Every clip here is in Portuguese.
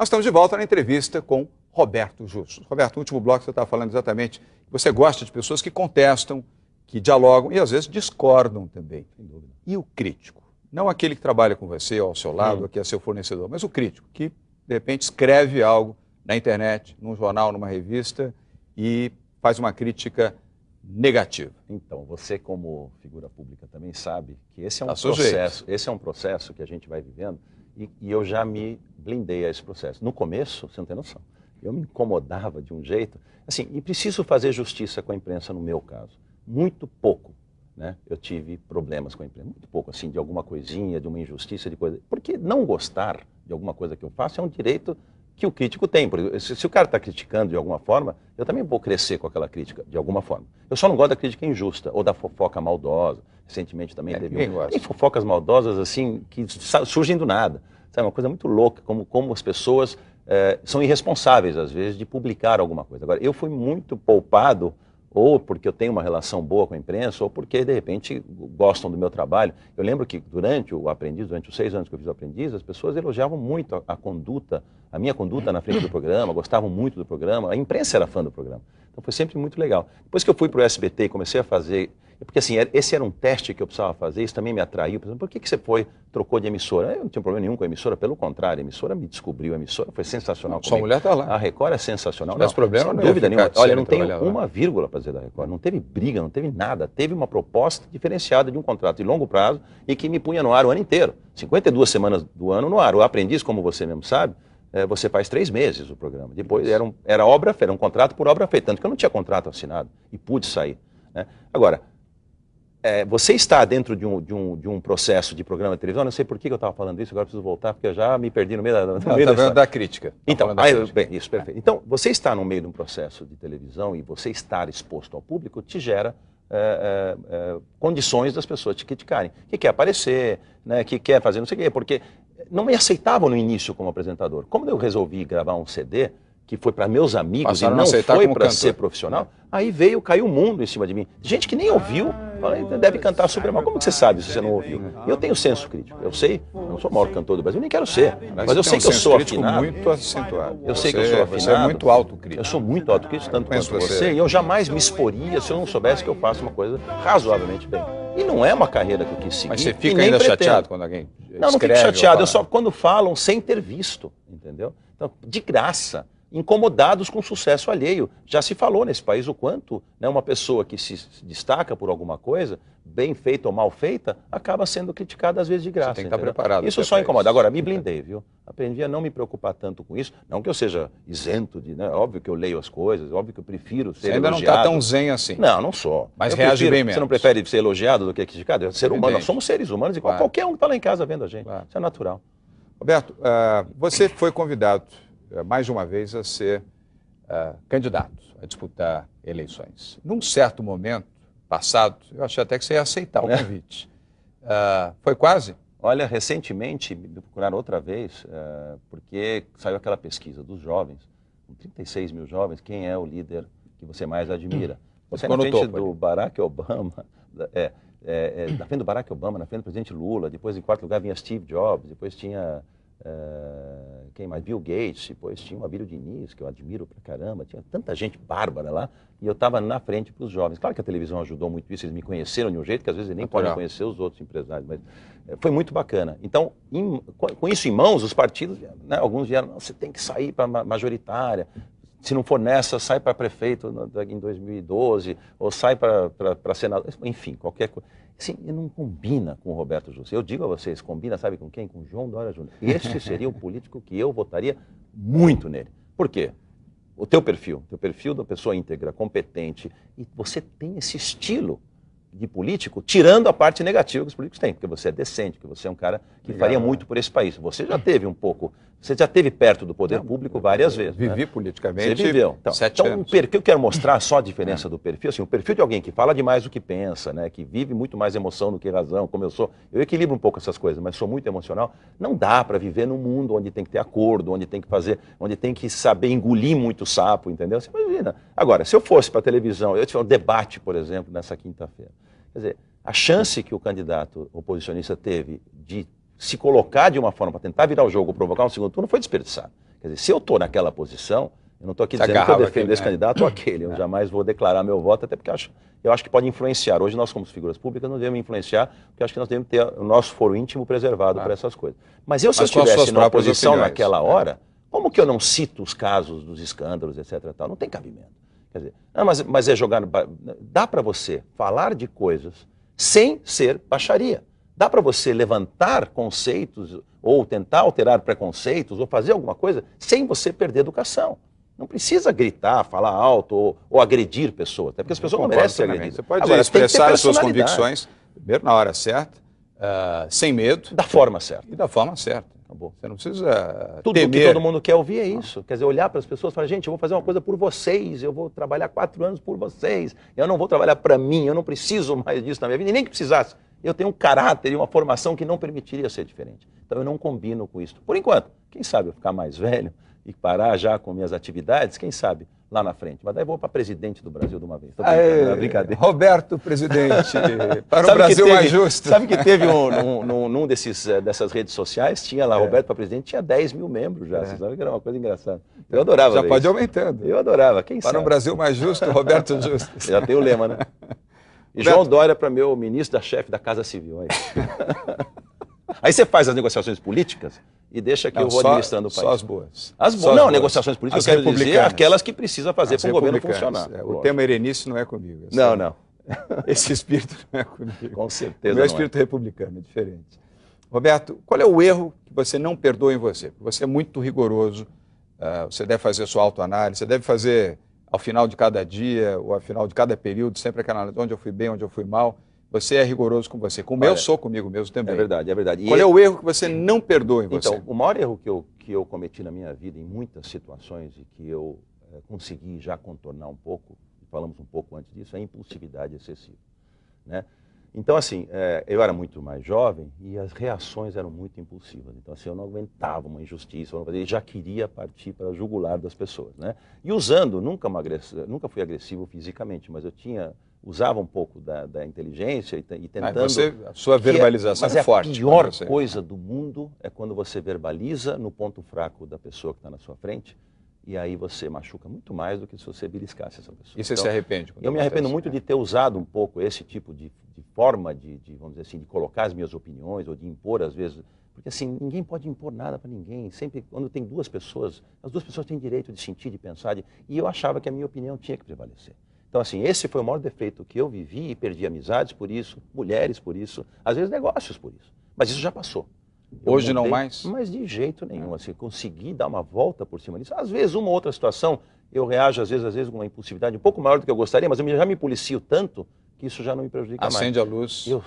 Nós estamos de volta na entrevista com Roberto Justus. Roberto, no último bloco você estava falando exatamente que você gosta de pessoas que contestam, que dialogam e às vezes discordam também. Sem dúvida. E o crítico? Não aquele que trabalha com você, ao seu lado, que é seu fornecedor, mas o crítico, que de repente escreve algo na internet, num jornal, numa revista e faz uma crítica negativa. Então, você como figura pública também sabe que esse é um processo que a gente vai vivendo e eu já me blindei a esse processo. No começo, você não tem noção, eu me incomodava de um jeito, assim, e preciso fazer justiça com a imprensa no meu caso. Muito pouco, né? Eu tive problemas com a imprensa, muito pouco, assim, de alguma coisinha, de uma injustiça, de coisa. Porque não gostar de alguma coisa que eu faço é um direito que o crítico tem. Porque se o cara está criticando de alguma forma, eu também vou crescer com aquela crítica, de alguma forma. Eu só não gosto da crítica injusta, ou da fofoca maldosa. Recentemente também tem fofocas maldosas, assim, que surgem do nada. Sabe, uma coisa muito louca, como as pessoas são irresponsáveis, às vezes, de publicar alguma coisa. Agora, eu fui muito poupado, ou porque eu tenho uma relação boa com a imprensa, ou porque, de repente, gostam do meu trabalho. Eu lembro que durante os 6 anos que eu fiz o Aprendiz, as pessoas elogiavam muito a minha conduta na frente do programa, gostavam muito do programa, a imprensa era fã do programa. Então foi sempre muito legal. Depois que eu fui para o SBT e comecei a fazer... Porque assim, esse era um teste que eu precisava fazer, isso também me atraiu. Por que você trocou de emissora? Eu não tinha problema nenhum com a emissora, pelo contrário, a emissora me descobriu, a emissora foi sensacional. Sua mulher está lá. A Record é sensacional. Não, problema, sem dúvida nenhuma. Olha, não tenho uma vírgula para dizer da Record, não teve briga, não teve nada. Teve uma proposta diferenciada de um contrato de longo prazo e que me punha no ar o ano inteiro. 52 semanas do ano no ar. O Aprendiz, como você mesmo sabe, você faz 3 meses o programa. Depois era obra feita, era um contrato por obra feita, tanto que eu não tinha contrato assinado e pude sair, né? Agora, você está dentro de um processo de programa de televisão, não sei por que eu estava falando isso, agora preciso voltar, porque eu já me perdi no meio da crítica. Então, bem, isso, perfeito. Então, você está no meio de um processo de televisão e você estar exposto ao público te gera condições das pessoas te criticarem. Que quer aparecer, né, que quer fazer não sei o quê, porque não me aceitavam no início como apresentador. Como eu resolvi gravar um CD, que foi para meus amigos e não foi para ser profissional, aí caiu o mundo em cima de mim. Gente que nem ouviu, deve cantar super mal. Como que você sabe se você não ouviu? Eu tenho senso crítico, eu sei, eu não sou o maior cantor do Brasil, nem quero ser, mas eu sei que eu sou afinado. Muito acentuado. Eu sei que eu sou afinado. Você é muito autocrítico. Eu sou muito autocrítico, tanto quanto você, e eu jamais me exporia se eu não soubesse que eu faço uma coisa razoavelmente bem. E não é uma carreira que eu quis seguir. Mas você fica ainda chateado quando alguém escreve? Não fico chateado, eu só quando falam sem ter visto, entendeu? Então, de graça, incomodados com o sucesso alheio. Já se falou nesse país o quanto, né, uma pessoa que se destaca por alguma coisa, bem feita ou mal feita, acaba sendo criticada às vezes de graça. Você tem que estar preparado. Isso só incomoda. Agora, me blindei, viu? Aprendi a não me preocupar tanto com isso. Não que eu seja isento de... Né? Óbvio que eu leio as coisas, óbvio que eu prefiro ser elogiado. Você ainda não está tão zen assim. Não, não sou. Mas reage bem menos. Você não prefere ser elogiado do que criticado? É ser humano. Nós somos seres humanos igual qualquer um que está lá em casa vendo a gente. Claro. Isso é natural. Roberto, você foi convidado mais de uma vez a ser candidato a disputar eleições. Num certo momento passado, eu achei até que você ia aceitar o convite. Foi quase? Olha, recentemente me procuraram outra vez, porque saiu aquela pesquisa dos jovens, com 36 mil jovens, quem é o líder que você mais admira? Você na frente do Barack Obama, na frente do Barack Obama, na frente do presidente Lula, depois em quarto lugar vinha Steve Jobs, depois tinha... quem mais? Bill Gates, depois tinha o Abílio Diniz, que eu admiro pra caramba, tinha tanta gente bárbara lá, e eu estava na frente para os jovens. Claro que a televisão ajudou muito isso, eles me conheceram de um jeito que às vezes eles nem podem conhecer os outros empresários, mas foi muito bacana. Então, com isso em mãos, os partidos, né, alguns vieram, você tem que sair para a majoritária, se não for nessa, sai para prefeito em 2012, ou sai para senador, enfim, qualquer coisa. Assim, não combina com o Roberto Justus. Eu digo a vocês, combina, sabe com quem? Com o João Dória Júnior. Este seria o político que eu votaria muito nele. Por quê? O teu perfil da pessoa íntegra, competente, e você tem esse estilo de político, tirando a parte negativa que os políticos têm, porque você é decente, que você é um cara que faria muito por esse país. Você já teve um pouco, você já esteve perto do poder público várias vezes. Vivi politicamente. Você viveu. Então, 7 anos. O perfil, eu quero mostrar só a diferença do perfil, assim, o perfil de alguém que fala demais do que pensa, né, que vive muito mais emoção do que razão, como eu sou. Eu equilibro um pouco essas coisas, mas sou muito emocional. Não dá para viver num mundo onde tem que ter acordo, onde tem que fazer, onde tem que saber engolir muito sapo, entendeu? Você imagina. Agora, se eu fosse para a televisão, eu tiver um debate, por exemplo, nessa quinta-feira. Quer dizer, a chance que o candidato oposicionista teve de se colocar de uma forma para tentar virar o jogo, provocar um segundo turno, foi desperdiçada. Quer dizer, se eu estou naquela posição, eu não estou aqui dizendo que eu defendo esse candidato ou aquele, eu jamais vou declarar meu voto, até porque eu acho que pode influenciar. Hoje nós, como figuras públicas, não devemos influenciar, porque acho que nós devemos ter o nosso foro íntimo preservado para essas coisas. Mas se eu estivesse numa posição naquela hora, como que eu não cito os casos dos escândalos, etc. Tal? Não tem cabimento. Quer dizer, mas é jogar... Dá para você falar de coisas sem ser baixaria. Dá para você levantar conceitos ou tentar alterar preconceitos ou fazer alguma coisa sem você perder educação. Não precisa gritar, falar alto ou agredir pessoas, até porque as pessoas não merecem ser agredidas. Você pode expressar as suas convicções, primeiro na hora certa, sem medo. Da forma certa. E da forma certa. Acabou. Você não precisa Tudo temer. que todo mundo quer ouvir é isso. Quer dizer, olhar para as pessoas e falar, gente, eu vou fazer uma coisa por vocês, eu vou trabalhar 4 anos por vocês, eu não vou trabalhar para mim, eu não preciso mais disso na minha vida, e nem que precisasse. Eu tenho um caráter e uma formação que não permitiria ser diferente. Então eu não combino com isso. Por enquanto, quem sabe eu ficar mais velho e parar já com minhas atividades, quem sabe lá na frente. Mas daí eu vou para presidente do Brasil de uma vez. Brincadeira. Roberto, presidente, para o Brasil mais justo. Sabe que teve num dessas redes sociais, tinha lá Roberto para presidente, tinha 10 mil membros já. Você sabe que era uma coisa engraçada. Eu adorava. Já pode ir aumentando. Eu adorava. Quem sabe? Para um Brasil mais justo, Roberto Justo. Já tem o lema, né? E João Dória para meu ministro da chefe da Casa Civil. Aí você faz as negociações políticas e deixa que eu vou administrando o país. Só as boas. As boas. Não, negociações políticas eu quero dizer aquelas que precisa fazer para o governo funcionar. O tema erenice não é comigo. Não. Esse espírito não é comigo. Com certeza. O meu espírito republicano é diferente. Roberto, qual é o erro que você não perdoa em você? Porque você é muito rigoroso, você deve fazer sua autoanálise, você deve fazer ao final de cada dia ou ao final de cada período, sempre aquela análise, onde eu fui bem, onde eu fui mal. Você é rigoroso com você. Como eu sou comigo mesmo também. É verdade, é verdade. Qual é o erro que você não perdoa em você? Então, o maior erro que eu cometi na minha vida, em muitas situações, e que eu consegui já contornar um pouco, falamos um pouco antes disso, é a impulsividade excessiva. Né? Então, assim, eu era muito mais jovem e as reações eram muito impulsivas. Então, assim, eu não aguentava uma injustiça, eu já queria partir para a jugular das pessoas. Né? E usando, nunca fui agressivo fisicamente, mas eu usava um pouco da inteligência e tentando... A sua verbalização é forte. Mas a pior coisa do mundo é quando você verbaliza no ponto fraco da pessoa que está na sua frente, e aí você machuca muito mais do que se você beliscasse essa pessoa. E você se arrepende? Eu me arrependo muito de ter usado um pouco esse tipo de forma vamos dizer assim, de colocar as minhas opiniões ou de impor às vezes, porque assim, ninguém pode impor nada para ninguém. Sempre quando tem duas pessoas, as duas pessoas têm direito de sentir, de pensar, e eu achava que a minha opinião tinha que prevalecer. Então assim, esse foi o maior defeito que eu vivi e perdi amizades por isso, mulheres por isso, às vezes negócios por isso. Mas isso já passou. Hoje não mais? Mas de jeito nenhum, assim, consegui dar uma volta por cima disso. Às vezes, uma ou outra situação, eu reajo, às vezes com uma impulsividade um pouco maior do que eu gostaria, mas eu já me policio tanto que isso já não me prejudica mais. Acende a luz. Eu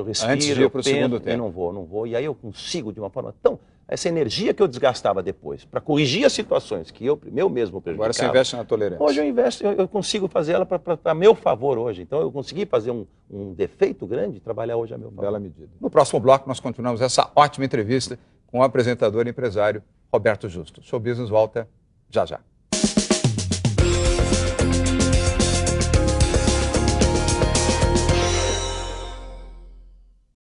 respiro, antes de ir para o segundo tempo. Eu não vou. E aí eu consigo, de uma forma tão... Essa energia que eu desgastava depois, para corrigir as situações que eu mesmo prejudicava. Agora você investe na tolerância. Hoje eu investo, eu consigo fazer ela para meu favor hoje. Então eu consegui fazer um defeito grande e trabalhar hoje a meu favor. Bela medida. No próximo bloco nós continuamos essa ótima entrevista com o apresentador e empresário Roberto Justo. O Show Business volta já já.